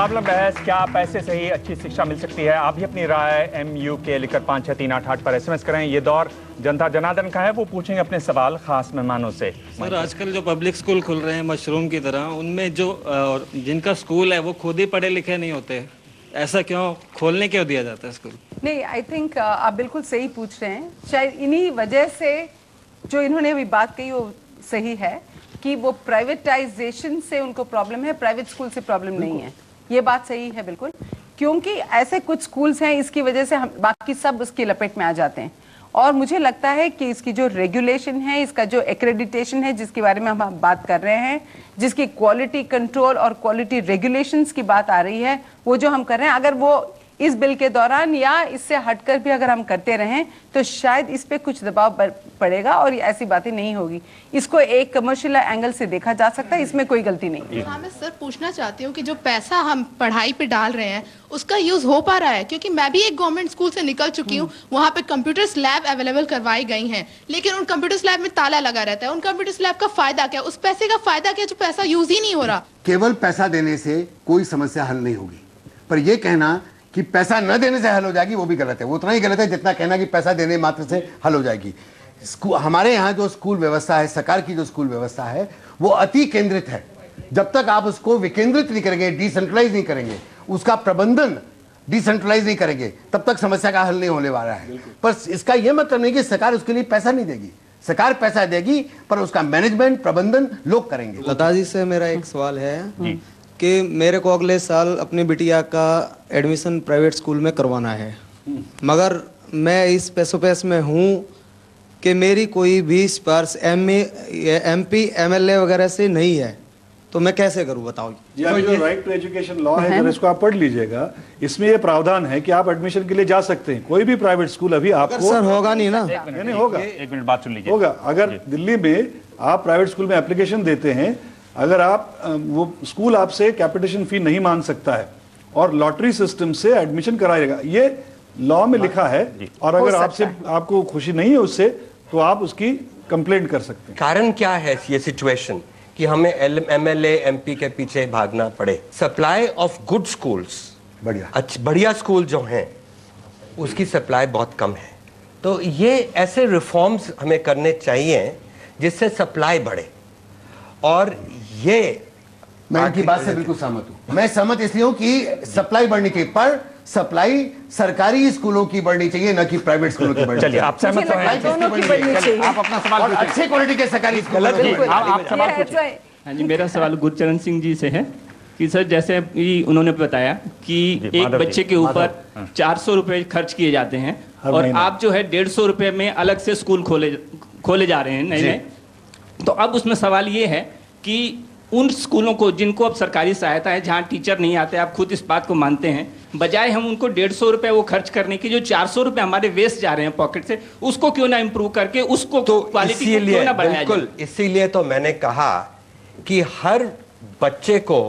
मुकाबला बहस, क्या पैसे से ही अच्छी शिक्षा मिल सकती है? आप भी अपनी राय MUK लिखकर 563888 पर SMS करें। ये दौर जनता जनार्दन का है, वो पूछेंगे अपने सवाल खास मेहमानों से। सर, आजकल जो पब्लिक स्कूल खुल रहे हैं मशरूम की तरह, उनमें जो जिनका स्कूल है वो खुद ही पढ़े लिखे नहीं होते, ऐसा क्यों खोलने क्यों दिया जाता है स्कूल? नहीं, आई थिंक आप बिल्कुल सही पूछ रहे हैं। शायद इन्हीं वजह से जो इन्होंने अभी बात कही वो सही है कि वो प्राइवेटाइजेशन से उनको प्रॉब्लम है, प्राइवेट स्कूल से प्रॉब्लम नहीं है। ये बात सही है बिल्कुल, क्योंकि ऐसे कुछ स्कूल्स हैं इसकी वजह से हम बाकी सब उसकी लपेट में आ जाते हैं। और मुझे लगता है कि इसकी जो रेगुलेशन है, इसका जो एक्रेडिटेशन है जिसके बारे में हम बात कर रहे हैं, जिसकी क्वालिटी कंट्रोल और क्वालिटी रेगुलेशंस की बात आ रही है, वो जो हम कर रहे हैं, अगर वो इस बिल के दौरान या इससे हटकर भी अगर हम करते रहें तो शायद इस पे कुछ दबाव पड़ेगा और ऐसी बातें नहीं होगी। इसको एक कमर्शियल एंगल से देखा जा सकता है, इसमें कोई गलती नहीं है। हाँ, मैं सर पूछना चाहती हूँ कि जो पैसा हम पढ़ाई पे डाल रहे हैं उसका यूज हो पा रहा है? क्योंकि मैं भी एक गवर्नमेंट स्कूल से निकल चुकी हूँ, वहाँ पे कंप्यूटर्स लैब अवेलेबल करवाई गई हैं, लेकिन उन कंप्यूटर्स लैब में ताला लगा रहता है। उन कंप्यूटर्स लैब का फायदा क्या? उस पैसे का फायदा क्या जो पैसा यूज ही नहीं हो रहा? केवल पैसा देने से कोई समस्या हल नहीं होगी, पर यह कहना कि पैसा न देने से हल हो जाएगी वो भी गलत है। वो उतना ही गलत है जितना कहना कि पैसा देने मात्र से हल हो जाएगी। हमारे यहाँ जो स्कूल व्यवस्था है, सरकार की जो स्कूल व्यवस्था है, वो अति केंद्रित है। जब तक आप उसको विकेंद्रित नहीं करेंगे, डिसेंट्रलाइज नहीं करेंगे, उसका प्रबंधन डिसेंट्रलाइज नहीं करेंगे, तब तक समस्या का हल नहीं होने वाला है। पर इसका यह मतलब नहीं कि सरकार उसके लिए पैसा नहीं देगी। सरकार पैसा देगी पर उसका मैनेजमेंट, प्रबंधन लोग करेंगे। लता जी से मेरा एक सवाल है कि मेरे को अगले साल अपनी बिटिया का एडमिशन प्राइवेट स्कूल में करवाना है, मगर मैं इस पेशोपेश में हूँ कि मेरी कोई भी सिफारिश MP MLA वगैरह से नहीं है, तो मैं कैसे करूँ बताओ? जी, अभी जो राइट टू एजुकेशन लॉ है, अगर इसको आप पढ़ लीजिएगा, इसमें ये प्रावधान है कि आप एडमिशन के लिए जा सकते हैं। कोई भी प्राइवेट स्कूल अभी आपको सर होगा नहीं ना? नहीं होगा। एक मिनट बात सुन लीजिए। होगा। अगर दिल्ली में आप प्राइवेट स्कूल में एप्लीकेशन देते हैं, अगर आप वो स्कूल आपसे कैपिटेशन फी नहीं मांग सकता है और लॉटरी सिस्टम से एडमिशन कराएगा, ये लॉ में लिखा है। और अगर आपको खुशी नहीं है उससे, तो आप उसकी कंप्लेंट कर सकते हैं। कारण क्या है ये सिचुएशन कि हमें MLA MP के पीछे भागना पड़े? सप्लाई ऑफ गुड स्कूल्स, बढ़िया स्कूल जो हैं, उसकी सप्लाई बहुत कम है। तो ये ऐसे रिफॉर्म्स हमें करने चाहिए जिससे सप्लाई बढ़े। और ये मैं इनकी बात से बिल्कुल सहमत हूं। मैं सहमत इसलिए हूं कि सप्लाई बढ़नी चाहिए, पर सप्लाई सरकारी स्कूलों की बढ़नी चाहिए, न कि प्राइवेट स्कूलों की बढ़नी चाहिए। चलिए, आप सहमत हैं? दोनों की बढ़नी चाहिए। आप अपना सवाल पूछिए। अच्छे क्वालिटी के सरकारी स्कूल। आप सवाल पूछिए। हाँ जी, मेरा सवाल गुरचरण सिंह जी से है कि सर, जैसे उन्होंने बताया कि एक बच्चे के ऊपर 400 रुपए खर्च किए जाते हैं और आप जो है 150 रुपए में अलग से स्कूल खोले जा रहे हैं नए। तो अब उसमें सवाल ये है कि उन स्कूलों को जिनको अब सरकारी सहायता है, जहाँ टीचर नहीं आते, आप खुद इस बात को मानते हैं, बजाय हम उनको 150 रुपए वो खर्च करने की, जो 400 रुपए हमारे वेस्ट जा रहे हैं पॉकेट से, उसको क्यों ना इम्प्रूव करके उसको तो क्वालिटी को क्यों ना बढ़ाया जाए? इसीलिए तो मैंने कहा कि हर बच्चे को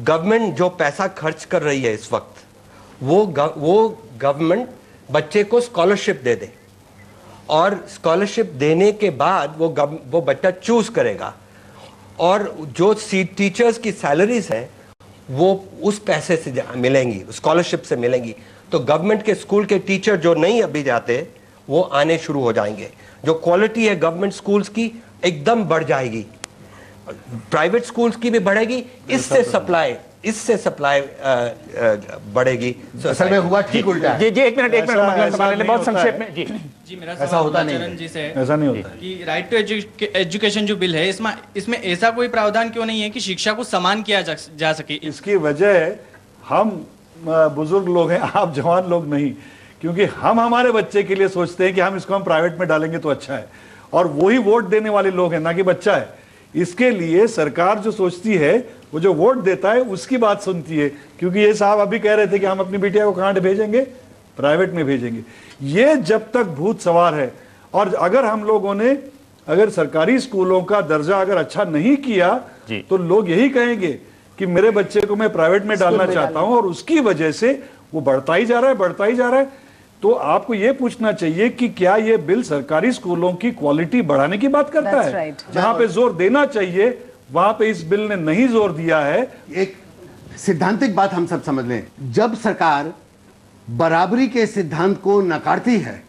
गवर्नमेंट जो पैसा खर्च कर रही है इस वक्त, वो गवर्नमेंट बच्चे को स्कॉलरशिप दे दे, और स्कॉलरशिप देने के बाद वो बच्चा चूज करेगा, और जो टीचर्स की सैलरीज हैं वो उस पैसे से मिलेंगी, स्कॉलरशिप से मिलेंगी। तो गवर्नमेंट के स्कूल के टीचर जो नहीं अभी जाते, वो आने शुरू हो जाएंगे। जो क्वालिटी है गवर्नमेंट स्कूल्स की एकदम बढ़ जाएगी, प्राइवेट स्कूल्स की भी बढ़ेगी, इससे सप्लाई बढ़ेगी। असल में हुआ ठीक उल्टा है। जी, एक मिनट बहुत संक्षेप में। जी, मेरा ऐसा होता नहीं चरण जी से है। ऐसा नहीं होता कि राइट टू एजुकेशन जो बिल है, इसमें ऐसा कोई प्रावधान क्यों नहीं है कि शिक्षा को समान किया जा सके? इसकी वजह हम बुजुर्ग लोग हैं, आप जवान लोग नहीं, क्योंकि हम हमारे बच्चे के लिए सोचते हैं कि हम इसको प्राइवेट में डालेंगे तो अच्छा है, और वही वोट देने वाले लोग हैं, ना कि बच्चा है। इसके लिए सरकार जो सोचती है, वो जो वोट देता है उसकी बात सुनती है। क्योंकि ये साहब अभी कह रहे थे कि हम अपनी बिटिया को कहाँ भेजेंगे? प्राइवेट में भेजेंगे। ये जब तक भूत सवार है, और अगर हम लोगों ने अगर सरकारी स्कूलों का दर्जा अगर अच्छा नहीं किया, तो लोग यही कहेंगे कि मेरे बच्चे को मैं प्राइवेट में डालना चाहता हूं, और उसकी वजह से वो बढ़ता ही जा रहा है। तो आपको ये पूछना चाहिए कि क्या ये बिल सरकारी स्कूलों की क्वालिटी बढ़ाने की बात करता है? जहां पे जोर देना चाहिए वहां पे इस बिल ने नहीं जोर दिया है। एक सिद्धांतिक बात हम सब समझ लें, जब सरकार बराबरी के सिद्धांत को नकारती है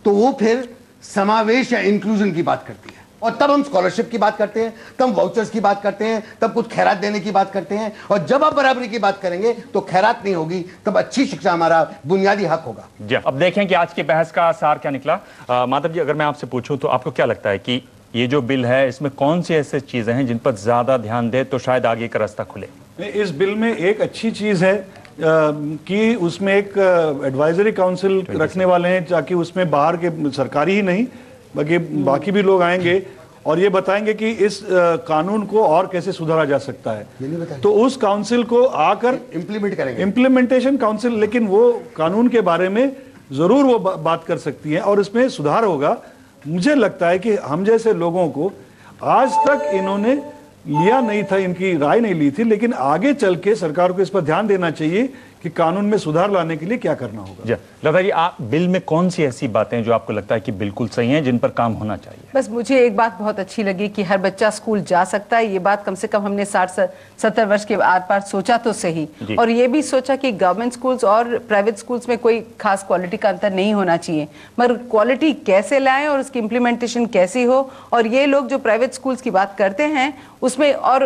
तो वो फिर समावेश या इंक्लूजन की बात करती है, और तब हम स्कॉलरशिप की बात करते हैं, तब वाउचर्स की बात करते हैं, तब कुछ खैरात देने की बात करते हैं। और जब आप बराबरी की बात करेंगे तो खैरात नहीं होगी, तब अच्छी शिक्षा हमारा बुनियादी हक होगा। जी, अब देखें कि आज की बहस का सार क्या निकला। माधव जी, अगर मैं आपसे पूछूं तो आपको क्या लगता है कि ये जो बिल है इसमें कौन सी ऐसी चीजें हैं जिन पर ज्यादा ध्यान दे तो शायद आगे का रास्ता खुले? इस बिल में एक अच्छी चीज है कि उसमें एक एडवाइजरी काउंसिल रखने वाले हैं, ताकि उसमें बाहर के सरकारी ही नहीं बल्कि बाकी भी लोग आएंगे और ये बताएंगे कि इस कानून को और कैसे सुधारा जा सकता है। तो उस काउंसिल को आकर इंप्लीमेंट करेंगे, इंप्लीमेंटेशन काउंसिल, लेकिन वो कानून के बारे में जरूर वो बात कर सकती है और इसमें सुधार होगा। मुझे लगता है कि हम जैसे लोगों को आज तक इन्होंने लिया नहीं था, इनकी राय नहीं ली थी, लेकिन आगे चल के सरकार को इस पर ध्यान देना चाहिए कि कानून में सुधार लाने के लिए क्या करना होगा। लता जी, आप बिल में कौन सी ऐसी बातें जो आपको लगता है कि बिल्कुल सही हैं, जिन पर काम होना चाहिए? बस मुझे एक बात बहुत अच्छी लगी कि हर बच्चा स्कूल जा सकता है। ये बात कम से कम हमने 60-70 वर्ष के आर पार सोचा तो सही, और ये भी सोचा कि गवर्नमेंट स्कूल्स और प्राइवेट स्कूल्स में कोई खास क्वालिटी का अंतर नहीं होना चाहिए, मगर क्वालिटी कैसे लाएं और उसकी इम्प्लीमेंटेशन कैसी हो। और ये लोग जो प्राइवेट स्कूल्स की बात करते हैं उसमें और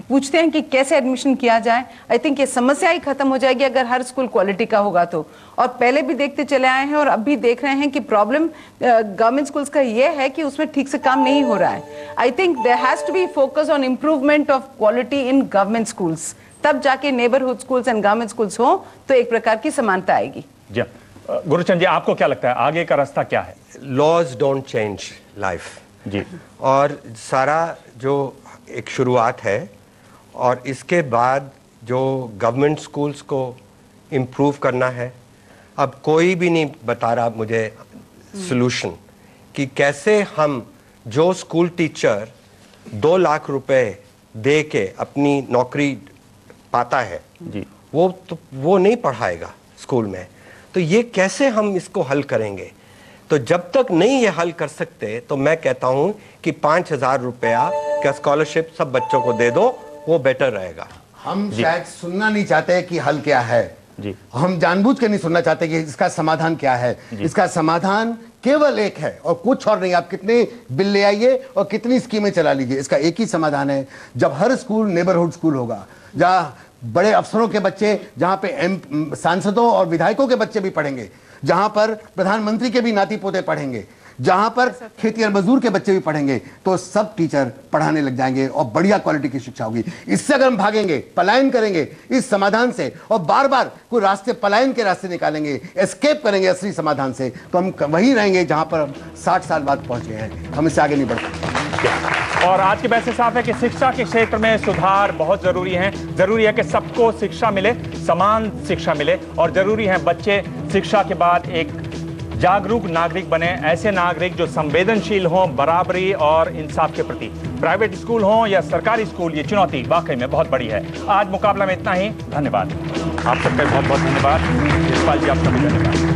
पूछते हैं कि कैसे एडमिशन किया जाए, आई थिंक ये समस्या ही खत्म हो जाएगी अगर हर स्कूल क्वालिटी का होगा तो। और पहले भी देखते चले आए हैं और अब भी देख रहे हैं कि प्रॉब्लम गवर्नमेंट स्कूल्स का ये है कि उसमें ठीक से काम नहीं हो रहा है। I think there has to be focus on improvement of quality in government schools, तब जाके neighbourhood schools and government schools हो तो एक प्रकार की समानता आएगी। जी गुरुचंद जी, आपको क्या लगता है आगे का रास्ता क्या है? लॉज डोंट चेंज लाइफ जी, और सारा जो एक शुरुआत है और इसके बाद जो गवर्नमेंट स्कूल्स को इम्प्रूव करना है। अब कोई भी नहीं बता रहा मुझे सॉल्यूशन कि कैसे हम जो स्कूल टीचर 2 लाख रुपए दे के अपनी नौकरी पाता है जी, वो नहीं पढ़ाएगा स्कूल में, तो ये कैसे हम इसको हल करेंगे? तो जब तक नहीं ये हल कर सकते तो मैं कहता हूं कि 5,000 रुपया का स्कॉलरशिप सब बच्चों को दे दो, वो बेटर रहेगा। हम शायद सुनना नहीं चाहते कि हल क्या है जी, हम जानबूझ के नहीं सुनना चाहते कि इसका समाधान क्या है। इसका समाधान केवल एक है और कुछ और नहीं। आप कितने बिल ले आइए और कितनी स्कीमें चला लीजिए, इसका एक ही समाधान है। जब हर स्कूल नेबरहुड स्कूल होगा, जहाँ बड़े अफसरों के बच्चे, जहाँ पे सांसदों और विधायकों के बच्चे भी पढ़ेंगे, जहाँ पर प्रधानमंत्री के भी नाती पोते पढ़ेंगे, जहां पर खेती और मजदूर के बच्चे भी पढ़ेंगे, तो सब टीचर पढ़ाने लग जाएंगे और बढ़िया क्वालिटी की शिक्षा होगी। इससे अगर हम भागेंगे, पलायन करेंगे इस समाधान से और बार बार कोई रास्ते पलायन के रास्ते निकालेंगे, एस्केप करेंगे असली समाधान से, तो हम वहीं रहेंगे जहां पर हम 60 साल बाद पहुंच गए हैं। हम इससे आगे नहीं बढ़ सकते। और आज की बहस से साफ है कि शिक्षा के क्षेत्र में सुधार बहुत जरूरी है। जरूरी है कि सबको शिक्षा मिले, समान शिक्षा मिले, और जरूरी है बच्चे शिक्षा के बाद एक जागरूक नागरिक बने, ऐसे नागरिक जो संवेदनशील हों बराबरी और इंसाफ के प्रति। प्राइवेट स्कूल हों या सरकारी स्कूल, ये चुनौती वाकई में बहुत बड़ी है। आज मुकाबला में इतना ही। धन्यवाद आप सबका, बहुत बहुत धन्यवाद। यशपाल जी, आपका भी धन्यवाद।